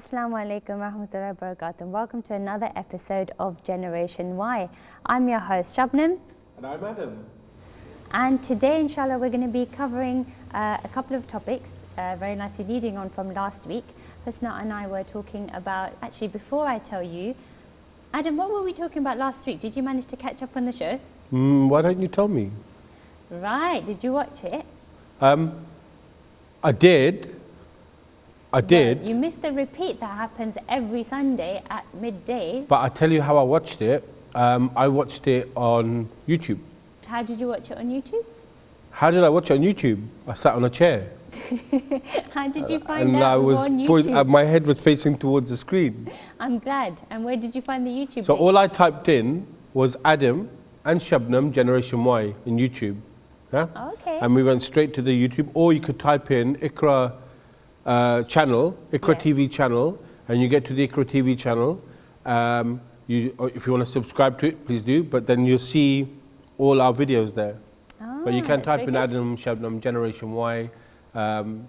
Assalamu alaikum warahmatullahi wabarakatuh. Welcome to another episode of Generation Y. I'm your host Shabnam. And I'm Adam. And today, inshallah, we're going to be covering a couple of topics, very nicely leading on from last week. Husna and I were talking about, actually before I tell you, Adam, what were we talking about last week? Did you manage to catch up on the show? Why don't you tell me? Right, did you watch it? I did. But you missed the repeat that happens every Sunday at midday. But I tell you how I watched it. I watched it on YouTube. How did you watch it on YouTube? How did I watch it on YouTube? I sat on a chair. How did you find out we were on YouTube? My head was facing towards the screen. I'm glad. And where did you find the YouTube? So all I typed in was Adam and Shabnam Generation Y in YouTube. Yeah? Okay. And we went straight to the YouTube. Or you could type in IQRA channel, IQRA TV channel, and you get to the IQRA TV channel. If you want to subscribe to it, please do. But then you'll see all our videos there. But you can type in Adam, Shabnam, Generation Y, and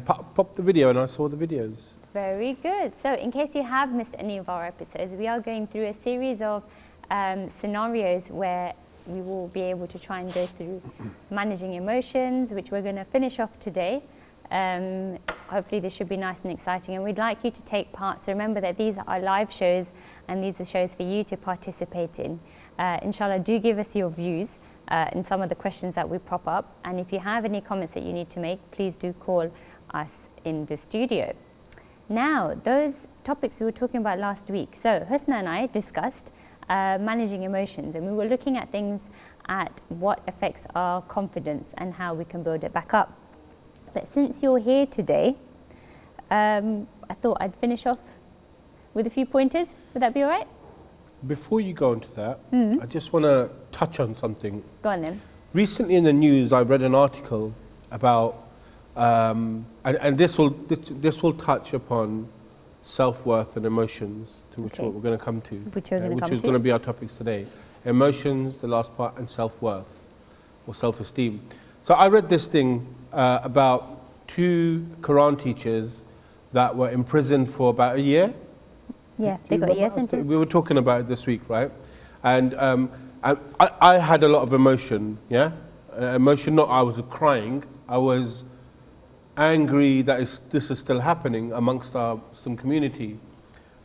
pop the video, and I saw the videos. Very good. So in case you have missed any of our episodes, we are going through a series of scenarios where we will be able to try and go through managing emotions, which we're going to finish off today. Hopefully this should be nice and exciting, and we'd like you to take part. So remember that these are live shows, and these are shows for you to participate in. Inshallah, do give us your views in some of the questions that we prop up, and if you have any comments that you need to make, please do call us in the studio. Now, those topics we were talking about last week. So Husna and I discussed managing emotions, and we were looking at things at what affects our confidence and how we can build it back up. But since you're here today, I thought I'd finish off with a few pointers. Would that be all right? Before you go into that, I just want to touch on something. Go on then. Recently in the news, I read an article about, and this will touch upon self-worth and emotions, to which what we're going to come to, which is going to be our topics today. Emotions, the last part, and self-worth or self-esteem. So I read this thing about 2 Quran teachers that were imprisoned for about a year. Yeah, they got a year sentence. We were talking about it this week, right? And I had a lot of emotion, yeah? Emotion, not I was crying, I was angry that this is still happening amongst our Muslim community.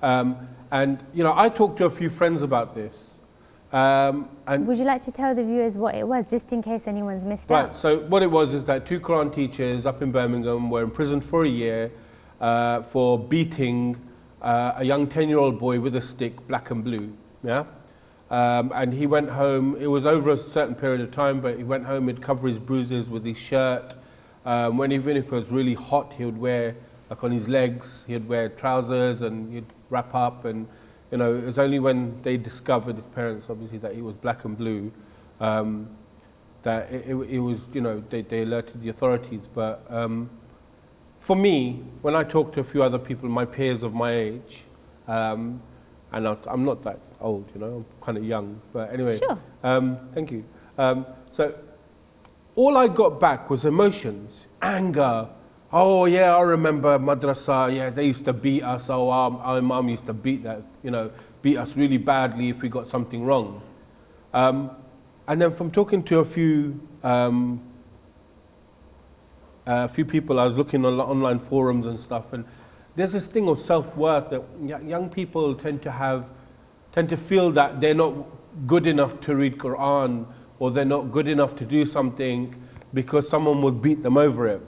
And, you know, I talked to a few friends about this. And would you like to tell the viewers what it was, just in case anyone's missed out? Right, so what it was is that 2 Quran teachers up in Birmingham were imprisoned for a year for beating a young 10-year-old boy with a stick, black and blue, yeah? And he went home, it was over a certain period of time, but he went home, he'd cover his bruises with his shirt. Even if it was really hot, he would wear, like on his legs, he'd wear trousers and he'd wrap up. And, you know, it was only when they discovered, his parents obviously, that he was black and blue, that it was, you know, they alerted the authorities. But for me, when I talk to a few other people, my peers of my age, and I'm not that old, you know, I'm kind of young, but anyway. Sure. Thank you. So all I got back was emotions, anger. Oh yeah, I remember madrasa, yeah, they used to beat us. Oh, our mum used to beat us really badly if we got something wrong. And then from talking to a few people, I was looking on online forums and stuff, and there's this thing of self-worth that young people tend to feel that they're not good enough to read Quran, or they're not good enough to do something because someone will beat them over it.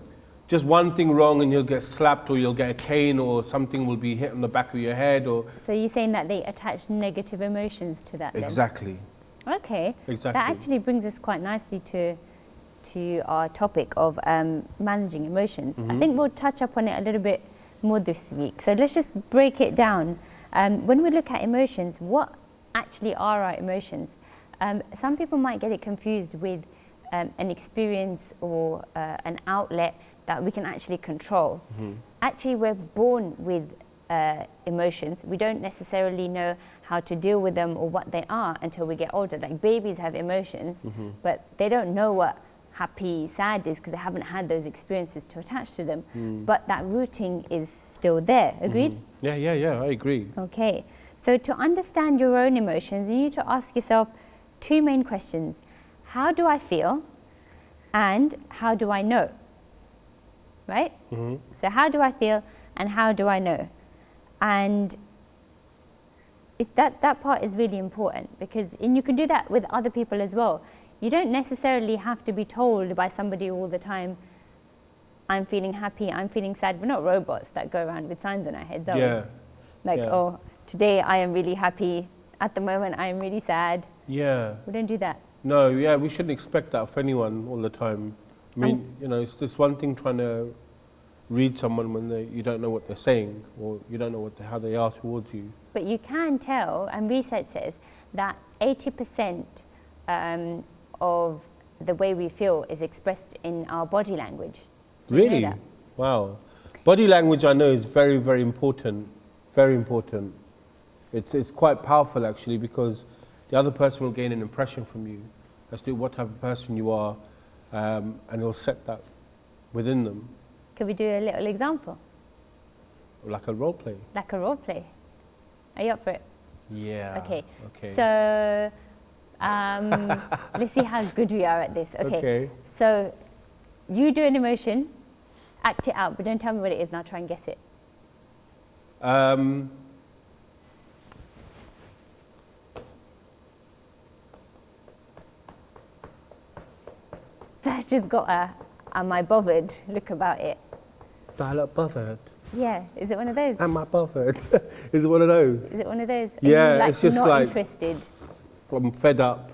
Just one thing wrong and you'll get slapped, or you'll get a cane, or something will be hit on the back of your head. Or so you're saying that they attach negative emotions to that then? Exactly. Okay. Exactly. That actually brings us quite nicely to our topic of managing emotions. I think we'll touch upon it a little bit more this week. So let's just break it down. When we look at emotions, what actually are our emotions? Some people might get it confused with an experience or an outlet that we can actually control. Actually, we're born with emotions. We don't necessarily know how to deal with them or what they are until we get older. Like babies have emotions, but they don't know happy, sad is because they haven't had those experiences to attach to them. But that rooting is still there. Agreed? Yeah, I agree. Okay. So to understand your own emotions, you need to ask yourself two main questions. How do I feel? And how do I know? Right? So how do I feel and how do I know? And that part is really important, because and you can do that with other people as well. You don't necessarily have to be told by somebody all the time, I'm feeling happy, I'm feeling sad. We're not robots that go around with signs on our heads, are we? Like, oh, today I am really happy. At the moment I am really sad. Yeah. We don't do that. No, we shouldn't expect that of anyone all the time. I mean, it's this one thing trying to read someone when you don't know what they're saying, or you don't know how they are towards you. But you can tell, and research says that 80% of the way we feel is expressed in our body language. Do you know that? Wow. Body language, I know, is very, very important. Very important. It's quite powerful, actually, because the other person will gain an impression from you as to what type of person you are, and it'll set that within them. Could we do a little example? Like a role play. Like a role play. Are you up for it? Yeah. Okay. So let's see how good we are at this. Okay. So you do an emotion, act it out, but don't tell me what it is and I'll try and guess it. That's just got a am I bothered look about it. Do I look bothered? Yeah, is it one of those? Am I bothered? Is it one of those? Is it one of those? Yeah, like, it's just not like interested. I'm fed up.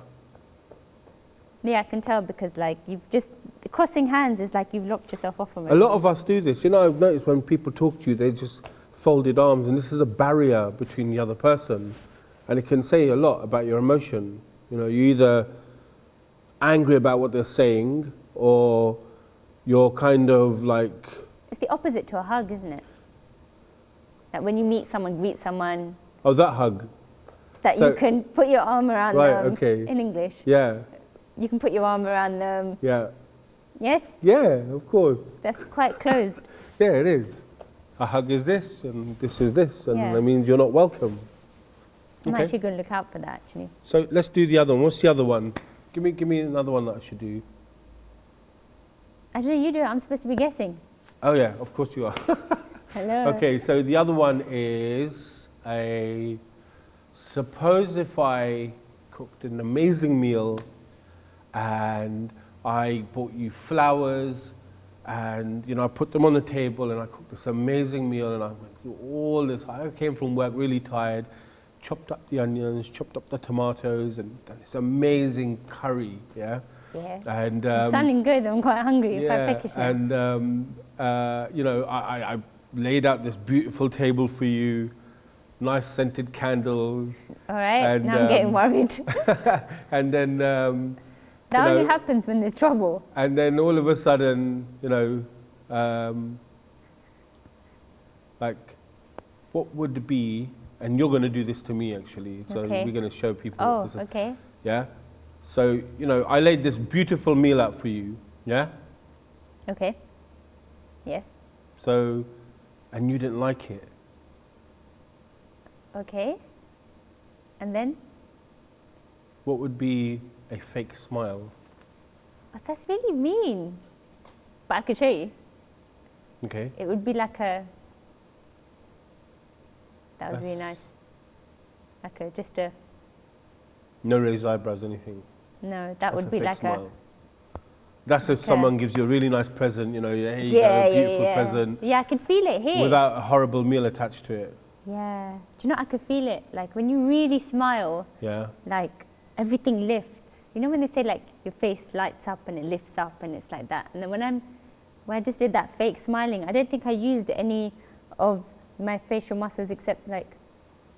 Yeah, I can tell, because like you've just crossing hands is like you've locked yourself off from it. A lot of us do this. I've noticed when people talk to you, they just folded arms, and this is a barrier between the other person, and it can say a lot about your emotion. You're either angry about what they're saying, or you're kind of like. It's the opposite to a hug, isn't it? That when you meet someone, greet someone. Oh, that hug. That you can put your arm around them. Okay. In English. Yeah. You can put your arm around them. Yeah. Yes? Yeah, of course. That's quite closed. Yeah, it is. A hug is this, and this is this, and that means you're not welcome. I'm actually going to look out for that, actually. So let's do the other one. What's the other one? Give me another one that I should do. Actually, you do it. I'm supposed to be guessing. Oh yeah, of course you are. Hello. Okay, so the other one is suppose if I cooked an amazing meal and I bought you flowers and I put them on the table and I cooked this amazing meal and I went through all this. I came from work really tired, chopped up the onions, chopped up the tomatoes, and done this amazing curry, yeah? Yeah. And it's sounding good. I'm quite hungry. It's quite peckish now. And I laid out this beautiful table for you, nice scented candles. All right. And, now I'm getting worried. And then that only happens when there's trouble. And then all of a sudden, like, what would be? And you're going to do this to me, actually. So we're going to show people. Oh, okay. Yeah. So, I laid this beautiful meal out for you, yeah? Okay. Yes. So, and you didn't like it. Okay. And then? What would be a fake smile? Oh, that's really mean. But I could show you. Okay. It would be like a... That was really nice. Like just a... No raised eyebrows, anything? No, that would be like smile. That's if someone gives you a really nice present, hey, you got a beautiful present. Yeah, I can feel it here. Without a horrible meal attached to it. Yeah. Do you know, I could feel it. Like when you really smile, like everything lifts. You know when they say like your face lights up and it lifts up and it's like that. And then when I just did that fake smiling, I don't think I used any of my facial muscles except like.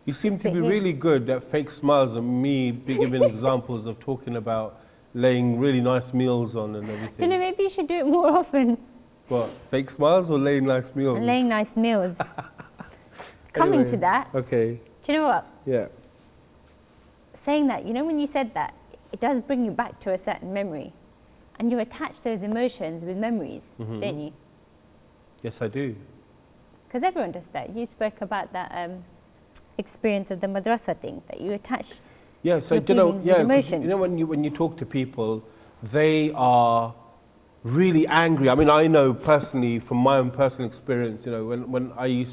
You seem to be really good at fake smiles and me giving examples of talking about laying really nice meals on and everything. Don't know, maybe you should do it more often. What, fake smiles or laying nice meals? Laying nice meals. Coming to that. Okay. Do you know what? Yeah. Saying that, when you said that, it does bring you back to a certain memory. And you attach those emotions with memories, don't you? Yes, I do. Because everyone does that. You spoke about that experience of the madrasa thing, that you attach Yeah, so your feelings with emotions. you know when you talk to people, they are really angry. I mean, I know personally from my own personal experience, you know, when I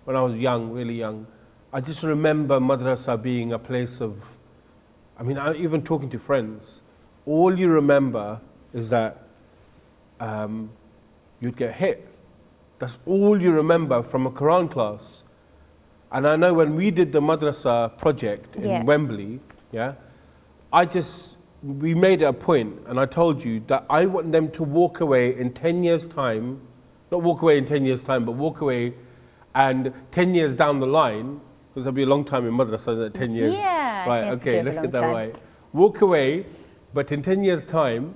was young, really young, I just remember madrasa being a place of, I mean, even talking to friends, all you remember is that you'd get hit. That's all you remember from a Quran class. And I know when we did the madrasa project in Wembley, we made it a point, and I told you that I want them to walk away in 10 years' time, not walk away in 10 years' time, but walk away and 10 years down the line, because there'll be a long time in madrasa, isn't it? 10 years. Yeah. Right, okay, let's get that right. Walk away, but in 10 years' time,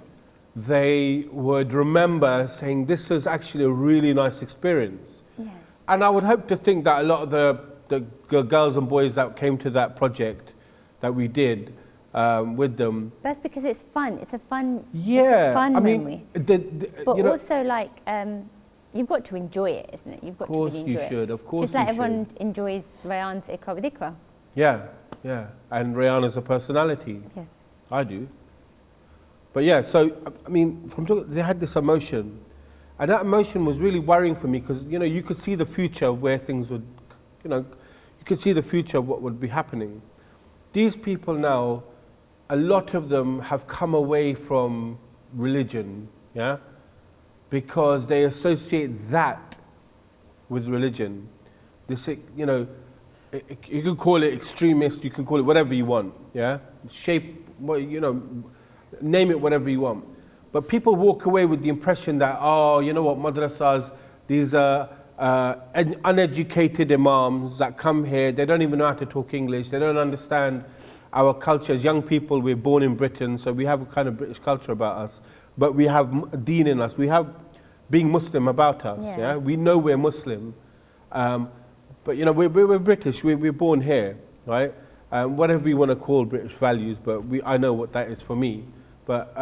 they would remember saying, this was actually a really nice experience. Yeah. And I would hope to think that a lot of the girls and boys that came to that project that we did with them. That's because it's fun. It's a fun, Yeah, it's a fun I memory. mean, But you know, also, like, you've got to enjoy it, isn't it? You've got to really enjoy it. Of course you should, of course. Just like everyone enjoys Rayan's Iqra with Iqra. Yeah, yeah. And Rayan is a personality. Yeah. I do. But yeah, so, I mean, they had this emotion. And that emotion was really worrying for me because, you know, you could see the future of where things would, you know, you could see the future of what would be happening. These people now, a lot of them have come away from religion, yeah, because they associate that with religion. This, you know, you can call it extremist, you can call it whatever you want, yeah, you know, name it whatever you want. But people walk away with the impression that, oh, you know what, madrasas, these are uneducated imams that come here, they don't even know how to talk English, they don't understand our culture. As young people, we're born in Britain, so we have a kind of British culture about us, but we have deen in us, we have being Muslim about us, yeah? We know we're Muslim, but you know, we're British, we're born here, right? Whatever you want to call British values, but I know what that is for me. But,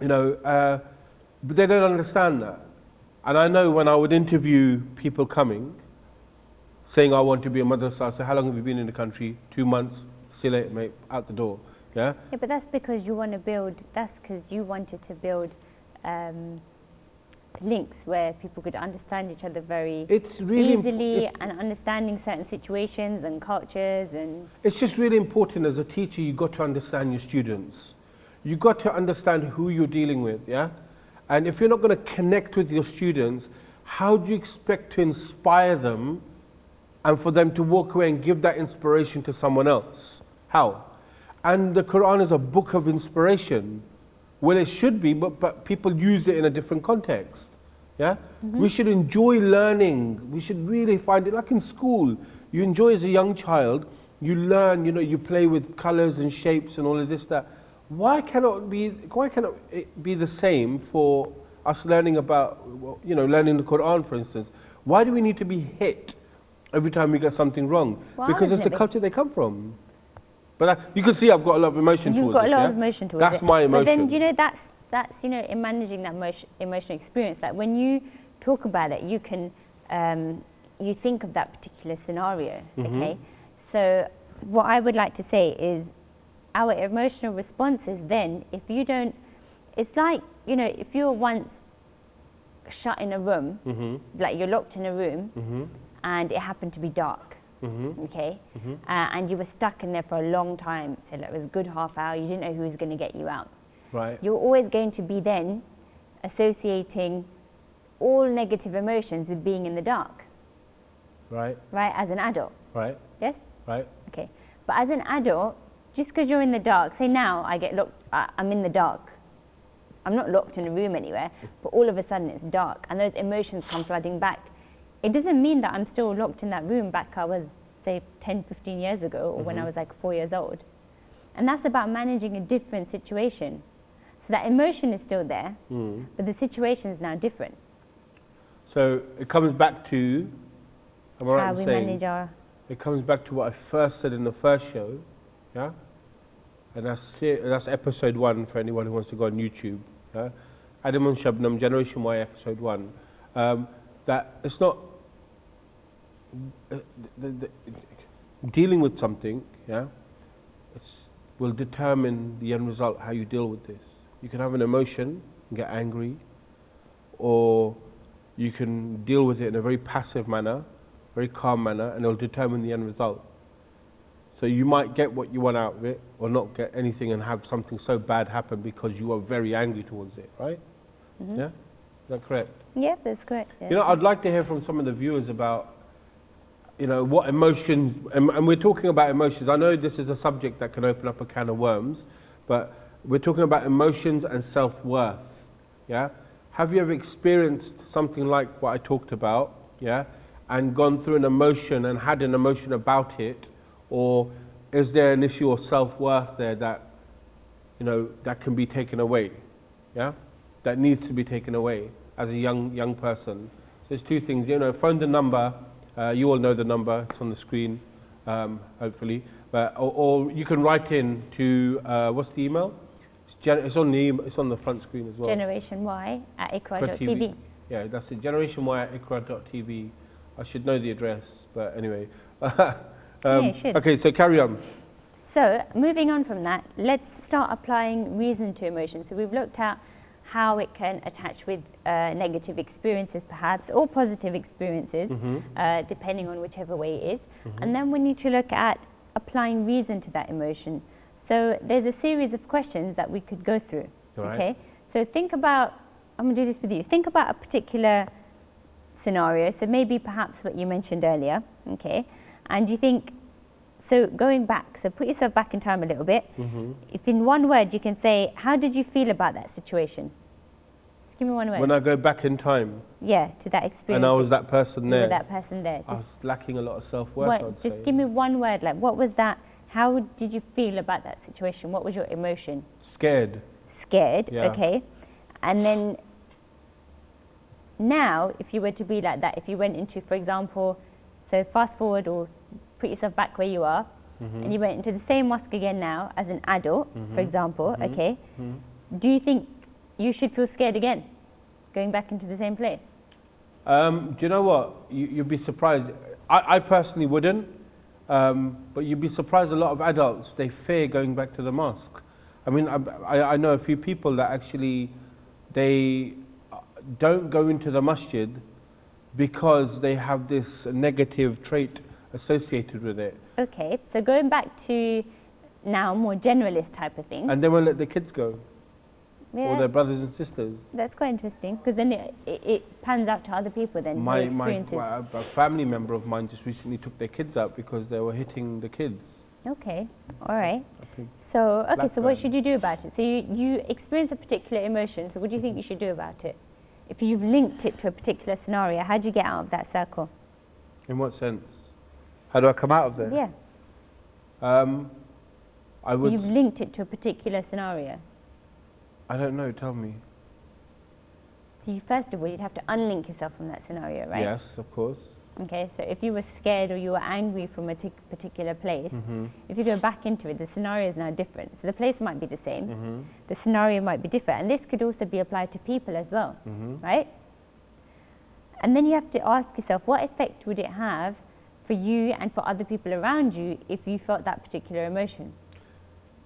you know, but they don't understand that. And I know when I would interview people coming, saying I want to be a madrasa, I say, how long have you been in the country? 2 months, see you later, mate, out the door. Yeah? Yeah, but that's because you want to build, that's because you wanted to build links where people could understand each other very easily and understanding certain situations and cultures. And it's just really important as a teacher, you've got to understand your students. You've got to understand who you're dealing with, yeah? And if you're not going to connect with your students, how do you expect to inspire them and for them to walk away and give that inspiration to someone else? How? And the Quran is a book of inspiration. Well, it should be, but people use it in a different context. Yeah? We should enjoy learning. We should really find it like in school. You enjoy as a young child, you learn, you know, you play with colors and shapes and all of this, that. Why cannot it be the same for us learning about, you know, learning the Quran, for instance? Why do we need to be hit every time we get something wrong? Because it's the culture they come from. But you can see I've got a lot of emotion towards it. You've got a lot of emotion towards it. That's my emotion. But then, you know, that's you know, in managing that emotional experience, that when you talk about it, you can, you think of that particular scenario, okay? So what I would like to say is, our emotional responses then, if you don't, it's like, you know, if you're once shut in a room, like you're locked in a room, and it happened to be dark, okay, and you were stuck in there for a long time, so like it was a good half hour, you didn't know who was going to get you out. Right. You're always going to be then associating all negative emotions with being in the dark. Right. Right, as an adult. Right. Yes? Right. Okay. But as an adult, just because you're in the dark, say now I get locked, I'm in the dark. I'm not locked in a room anywhere, but all of a sudden it's dark and those emotions come flooding back. It doesn't mean that I'm still locked in that room back I was, say, 10, 15 years ago, or when I was like 4 years old. And that's about managing a different situation. So that emotion is still there, but the situation is now different. So it comes back to, am I right How in we saying, manage our... it comes back to what I first said in the first show, yeah? and that's episode 1 for anyone who wants to go on YouTube. Yeah? Adam and Shabnam, Generation Y, episode 1. That it's not dealing with something, yeah, will determine the end result, how you deal with this. You can have an emotion and get angry, or you can deal with it in a very passive manner, very calm manner, and it'll determine the end result. So you might get what you want out of it, or not get anything and have something so bad happen because you are very angry towards it, right? Mm-hmm. Yeah? Is that correct? Yeah, that's correct. Yeah. You know, I'd like to hear from some of the viewers about, you know, what emotions, and we're talking about emotions. I know this is a subject that can open up a can of worms, but we're talking about emotions and self-worth, yeah? Have you ever experienced something like what I talked about, yeah, and gone through an emotion and had an emotion about it, or is there an issue of self-worth there that, you know, that can be taken away, yeah, that needs to be taken away as a young person? So there's two things, you know, phone the number, you all know the number, it's on the screen, hopefully, or you can write in to, what's the email? It's on the front screen as well. Generation Y at IQRA.tv. Yeah, that's it. Generation Y at IQRA.tv. I should know the address, but anyway. Yeah, you should. Okay, so carry on. So moving on from that, let's start applying reason to emotion. So we've looked at how it can attach with negative experiences perhaps, or positive experiences, depending on whichever way it is. And then we need to look at applying reason to that emotion. So there's a series of questions that we could go through, okay? So think about, I'm gonna do this with you. Think about a particular scenario, so maybe perhaps what you mentioned earlier, okay? And you think, so going back, so put yourself back in time a little bit. If in one word you can say, how did you feel about that situation? Just give me one word. When I go back in time. Yeah, to that experience. And I was that person there. You were that person there. I was lacking a lot of self-worth, just give me one word, like what was that? How did you feel about that situation? What was your emotion? Scared. Scared, yeah. Okay. And then now, if you were to be like that, if you went into, for example, so fast forward or put yourself back where you are, and you went into the same mosque again now as an adult, for example, okay, do you think you should feel scared again, going back into the same place? Do you know what? You'd be surprised. I personally wouldn't. But you'd be surprised, a lot of adults, they fear going back to the mosque. I mean, I know a few people that actually, they don't go into the masjid because they have this negative trait associated with it. Okay, so going back to now more generalist type of thing. And they won't let their kids go. Yeah. Or their brothers and sisters. That's quite interesting, because then it pans out to other people then, their experiences. A family member of mine just recently took their kids out because they were hitting the kids. Okay, all right. So what should you do about it? So you experience a particular emotion, so what do you think you should do about it? If you've linked it to a particular scenario, how do you get out of that circle? In what sense? How do I come out of there? Yeah. So you've linked it to a particular scenario? I don't know, tell me. So you, first of all, you'd have to unlink yourself from that scenario, right? Yes, of course. Okay, so if you were scared or you were angry from a particular place, if you go back into it, the scenario is now different. So the place might be the same, the scenario might be different, and this could also be applied to people as well, right? And then you have to ask yourself, what effect would it have for you and for other people around you if you felt that particular emotion?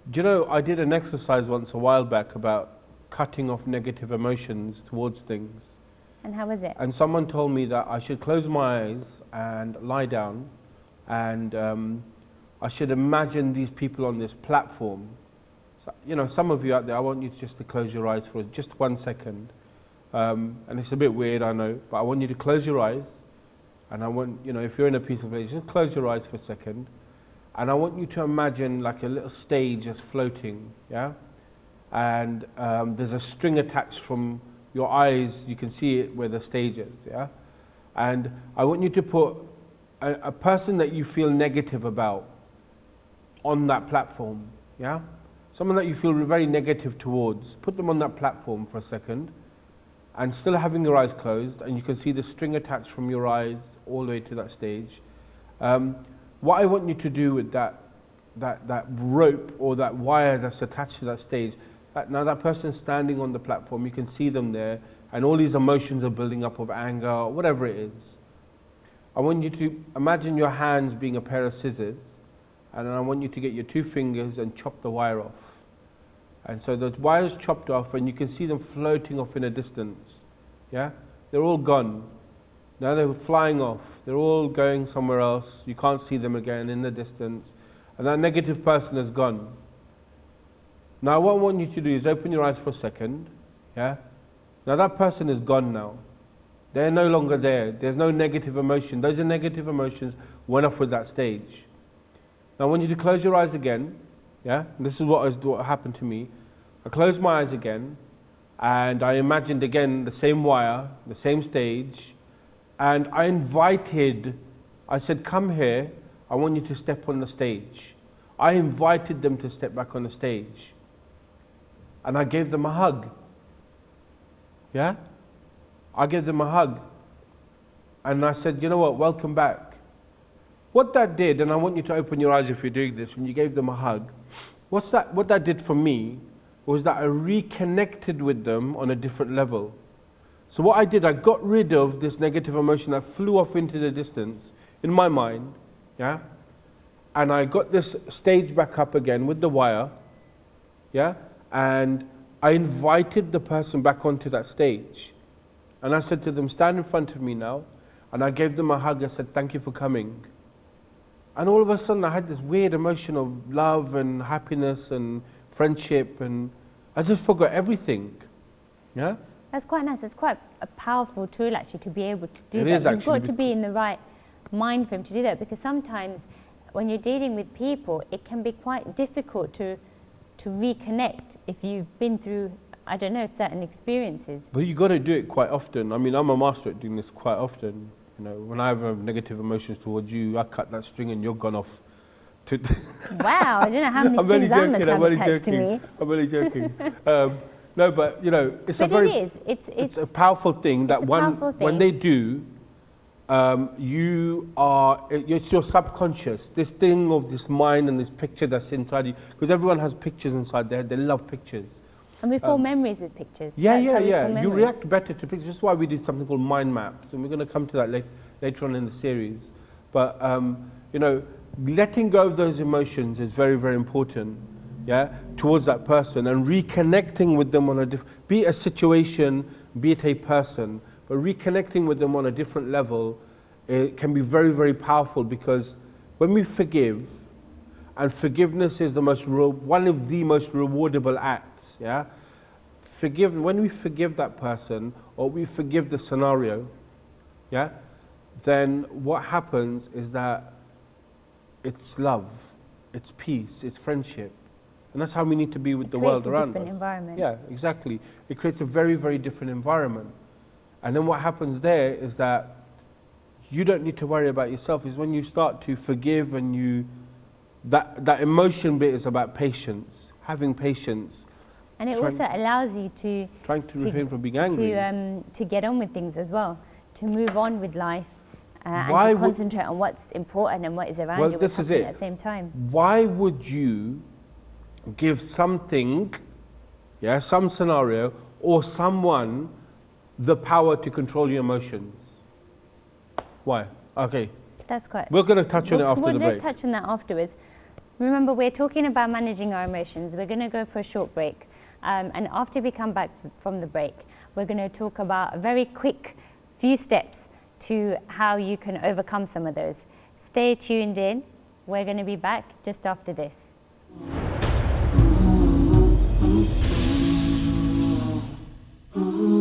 Do you know, I did an exercise once a while back about cutting off negative emotions towards things. And how was it? And someone told me that I should close my eyes and lie down, and I should imagine these people on this platform. So, you know, some of you out there, I want you just to close your eyes for just 1 second. And it's a bit weird, I know, but I want you to close your eyes, and I want, you know, if you're in a peaceful place, just close your eyes for a second. And I want you to imagine like a little stage just floating, yeah? And there's a string attached from your eyes, you can see it where the stage is, yeah? And I want you to put a person that you feel negative about on that platform, yeah? Someone that you feel very negative towards, put them on that platform for a second, and still having your eyes closed, and you can see the string attached from your eyes all the way to that stage. What I want you to do with that that rope or that wire that's attached to that stage, now that person's standing on the platform, you can see them there, and all these emotions are building up of anger or whatever it is. I want you to imagine your hands being a pair of scissors, and then I want you to get your 2 fingers and chop the wire off. And so the wire's chopped off, and you can see them floating off in a distance. Yeah? They're all gone. Now they're flying off. They're all going somewhere else. You can't see them again in the distance. And that negative person is gone. Now what I want you to do is open your eyes for a second. Yeah? Now that person is gone now. They're no longer there. There's no negative emotion. Those are negative emotions went off with that stage. Now I want you to close your eyes again. Yeah? And this is what happened to me. I closed my eyes again, and I imagined again the same wire, the same stage, and I said, come here, I want you to step on the stage. I invited them to step back on the stage. And I gave them a hug. Yeah? I gave them a hug. And I said, you know what, welcome back. What that did, and I want you to open your eyes if you're doing this, when you gave them a hug, what that did for me was that I reconnected with them on a different level. So what I did, I got rid of this negative emotion that flew off into the distance in my mind, yeah? And I got this stage back up again with the wire, yeah? And I invited the person back onto that stage. And I said to them, stand in front of me now. And I gave them a hug. I said, thank you for coming. And all of a sudden I had this weird emotion of love and happiness and friendship, and I just forgot everything. Yeah? That's quite nice. It's quite a powerful tool actually to be able to do It that. is You've got to be in the right mind frame to do that, because sometimes when you're dealing with people, it can be quite difficult to reconnect if you've been through, I don't know, certain experiences. But you got to do it quite often. I mean, I'm a master at doing this quite often. You know, when I have negative emotions towards you, I cut that string and you're gone off. Wow, I don't know how many strings I must have attached to me. I'm only joking. No, but you know, it's a powerful thing that when they do, it's your subconscious, this thing of this mind and this picture that's inside you, because everyone has pictures inside their head. They love pictures. And we form memories with pictures. Yeah. You react better to pictures. This is why we did something called mind maps, and we're going to come to that later on in the series. But you know, letting go of those emotions is very, very important. Yeah, towards that person, and reconnecting with them on a be it a situation, be it a person, but reconnecting with them on a different level, it can be very, very powerful, because when we forgive, and forgiveness is one of the most rewardable acts. Yeah, when we forgive that person, or we forgive the scenario, yeah, then what happens is that it's love, it's peace, it's friendship. And that's how we need to be with the world around us. It creates a different environment. Yeah, exactly. It creates a very, very different environment. And then what happens there is that you don't need to worry about yourself. Is when you start to forgive, and that emotion bit is about patience, having patience. And it also allows you to refrain from being angry. To get on with things as well, to move on with life, and to concentrate on what's important and what is around you, what's happening at the same time. Why would you give something, some scenario, or someone the power to control your emotions? Why? Okay. That's quite... We're going to touch on it after the break. Let's touch on that afterwards. Remember, we're talking about managing our emotions. We're going to go for a short break. And after we come back from the break, we're going to talk about a very quick few steps to how you can overcome some of those. Stay tuned in. We're going to be back just after this. Ooh.